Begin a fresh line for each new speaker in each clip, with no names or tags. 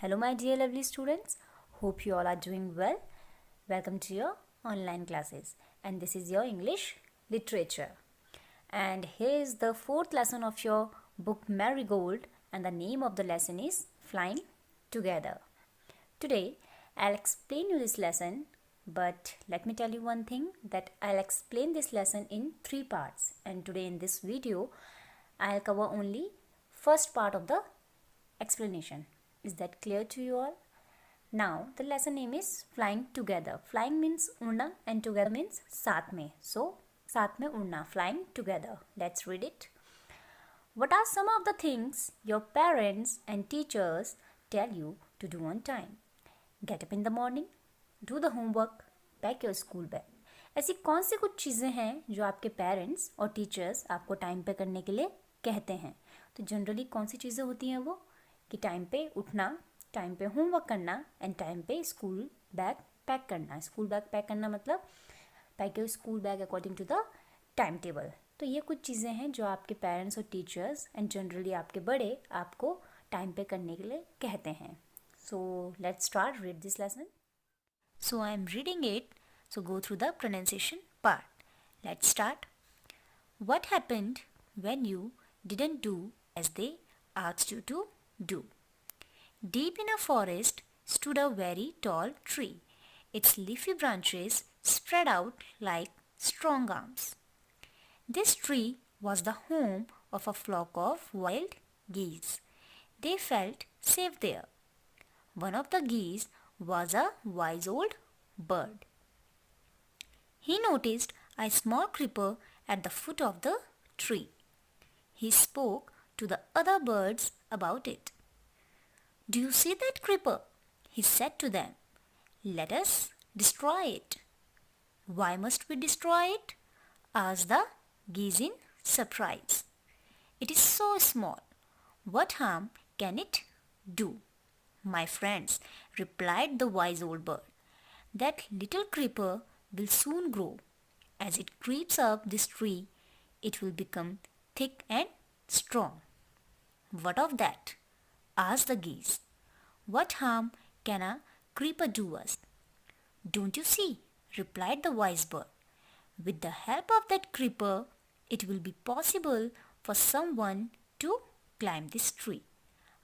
Hello, my dear lovely students. Hope you all are doing well. Welcome to your online classes. And this is your English literature. And here is the fourth lesson of your book Marigold. And the name of the lesson is Flying Together. Today, I'll explain you this lesson. But let me tell you one thing, that I'll explain this lesson in 3 parts. And today in this video, I'll cover only first part of the explanation. Is that clear to you all? Now the lesson name is Flying Together. Flying means उड़ना and together means साथ में. So साथ में उड़ना, flying together. Let's read it. What are some of the things your parents and teachers tell you to do on time? Get up in the morning, do the homework, pack your school bag. ऐसी कौन सी कुछ चीज़ें हैं जो आपके parents और teachers आपको time पे करने के लिए कहते हैं? तो जनरली कौन सी चीज़ें होती हैं वो? कि टाइम पे उठना, टाइम पे होमवर्क करना एंड टाइम पे स्कूल बैग पैक करना. स्कूल बैग पैक करना मतलब pack your school bag according to the time table. तो ये कुछ चीज़ें हैं जो आपके पेरेंट्स और टीचर्स एंड जनरली आपके बड़े आपको टाइम पे करने के लिए कहते हैं. So let's start read this lesson. So I am reading it, so go through the pronunciation part. Let's start. What happened when you didn't do as they asked you to do? Deep in a forest stood a very tall tree. Its leafy branches spread out like strong arms. This tree was the home of a flock of wild geese. They felt safe there. One of the geese was a wise old bird. He noticed a small creeper at the foot of the tree. He spoke to the other birds about it. Do you see that creeper? He said to them. Let us destroy it. Why must we destroy it? Asked the geese in surprise. It is so small. What harm can it do? My friends, replied the wise old bird, that little creeper will soon grow. As it creeps up this tree, it will become thick and strong. What of that? Asked the geese. What harm can a creeper do us? Don't you see? Replied the wise bird. With the help of that creeper, it will be possible for someone to climb this tree.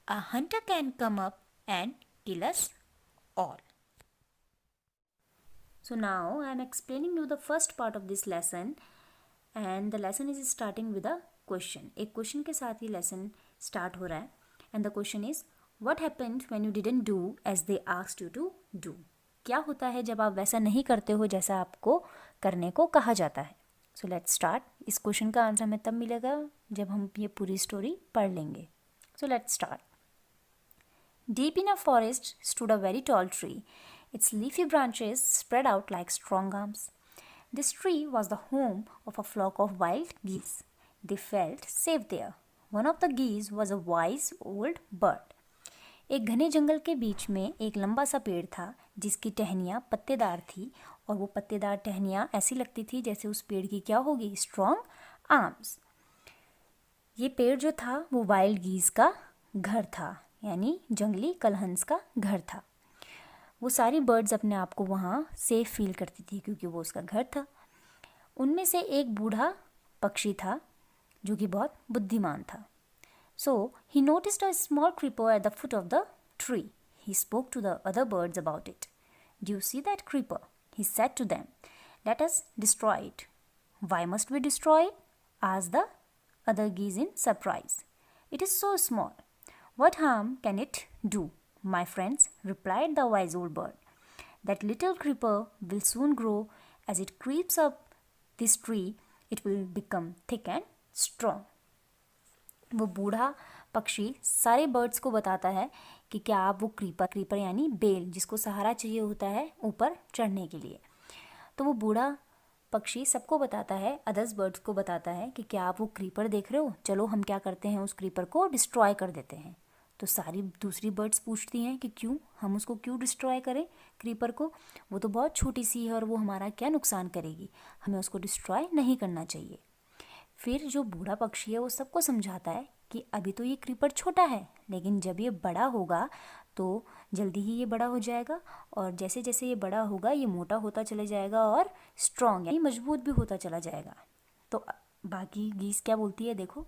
A hunter can come up and kill us all. So now I am explaining you the first part of this lesson, and the lesson is starting with a question. एक question के साथ ही lesson start हो रहा है. And the question is, what happened when you didn't do as they asked you to do? क्या होता है जब आप वैसा नहीं करते हो जैसा आपको करने को कहा जाता है? So let's start. इस क्वेश्चन का आंसर हमें तब मिलेगा जब हम ये पूरी स्टोरी पढ़ लेंगे. So let's start. Deep in a forest stood a very tall tree. Its leafy branches spread out like strong arms. This tree was the home of a flock of wild geese. They felt safe there. One of the geese was a wise old bird. एक घने जंगल के बीच में एक लंबा सा पेड़ था जिसकी टहनियाँ पत्तेदार थी, और वो पत्तेदार टहनियाँ ऐसी लगती थी जैसे उस पेड़ की क्या होगी, स्ट्रॉन्ग आर्म्स. ये पेड़ जो था वो वाइल्ड गीज का घर था, यानी जंगली कलहंस का घर था. वो सारी बर्ड्स अपने आप को वहाँ सेफ फील करती थी क्योंकि वो उसका घर था. उनमें से एक बूढ़ा पक्षी था जो कि बहुत बुद्धिमान था. So he noticed a small creeper at the foot of the tree. He spoke to the other birds about it. Do you see that creeper? He said to them. Let us destroy it. Why must we destroy it? Asked the other geese in surprise. It is so small. What harm can it do? My friends, replied the wise old bird. That little creeper will soon grow. As it creeps up this tree, it will become thick and strong. वो बूढ़ा पक्षी सारे birds को बताता है कि क्या आप वो क्रीपर यानी बेल जिसको सहारा चाहिए होता है ऊपर चढ़ने के लिए. तो वो बूढ़ा पक्षी सबको बताता है, अदर्स बर्ड्स को बताता है कि क्या आप वो क्रीपर देख रहे हो, चलो हम क्या करते हैं, उस क्रीपर को डिस्ट्रॉय कर देते हैं. तो सारी दूसरी बर्ड्स पूछती हैं कि क्यों, हम उसको क्यों डिस्ट्रॉय करें क्रीपर को, वो तो बहुत छोटी सी है और वो हमारा क्या नुकसान करेगी, हमें उसको डिस्ट्रॉय नहीं करना चाहिए. फिर जो बूढ़ा पक्षी है वो सबको समझाता है कि अभी तो ये क्रीपर छोटा है, लेकिन जब ये बड़ा होगा तो जल्दी ही ये बड़ा हो जाएगा, और जैसे जैसे ये बड़ा होगा ये मोटा होता चला जाएगा और स्ट्रॉन्ग यानी मजबूत भी होता चला जाएगा। तो बाकी गीस क्या बोलती है, देखो।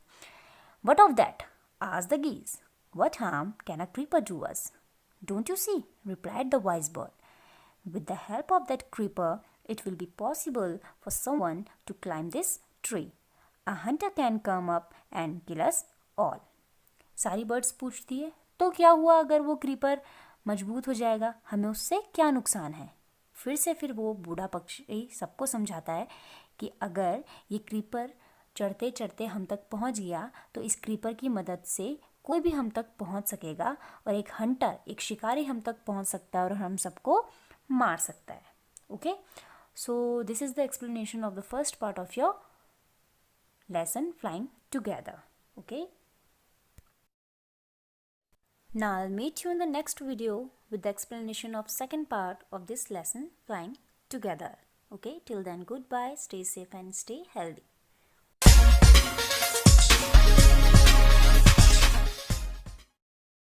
What of that? asked the geese. What harm can a creeper do us? Don't you see? replied the wise bird. With the help of that creeper, it will be possible for someone to climb this tree. A hunter can come up and kill us all. सारी birds पूछती है, तो क्या हुआ अगर वो creeper मजबूत हो जाएगा, हमें उससे क्या नुकसान है। फिर वो बूढ़ा पक्षी सबको समझाता है कि अगर ये क्रीपर चढ़ते चढ़ते हम तक पहुंच गया तो इस क्रीपर की मदद से कोई भी हम तक पहुंच सकेगा, और एक हंटर, एक शिकारी हम तक पहुंच सकता है और हम सबको मार सकता है। Okay, so this is the explanation of the first part of your lesson, flying together. Okay, now I'll meet you in the next video with the explanation of second part of this lesson, flying together. Okay, till then, goodbye, stay safe and stay healthy.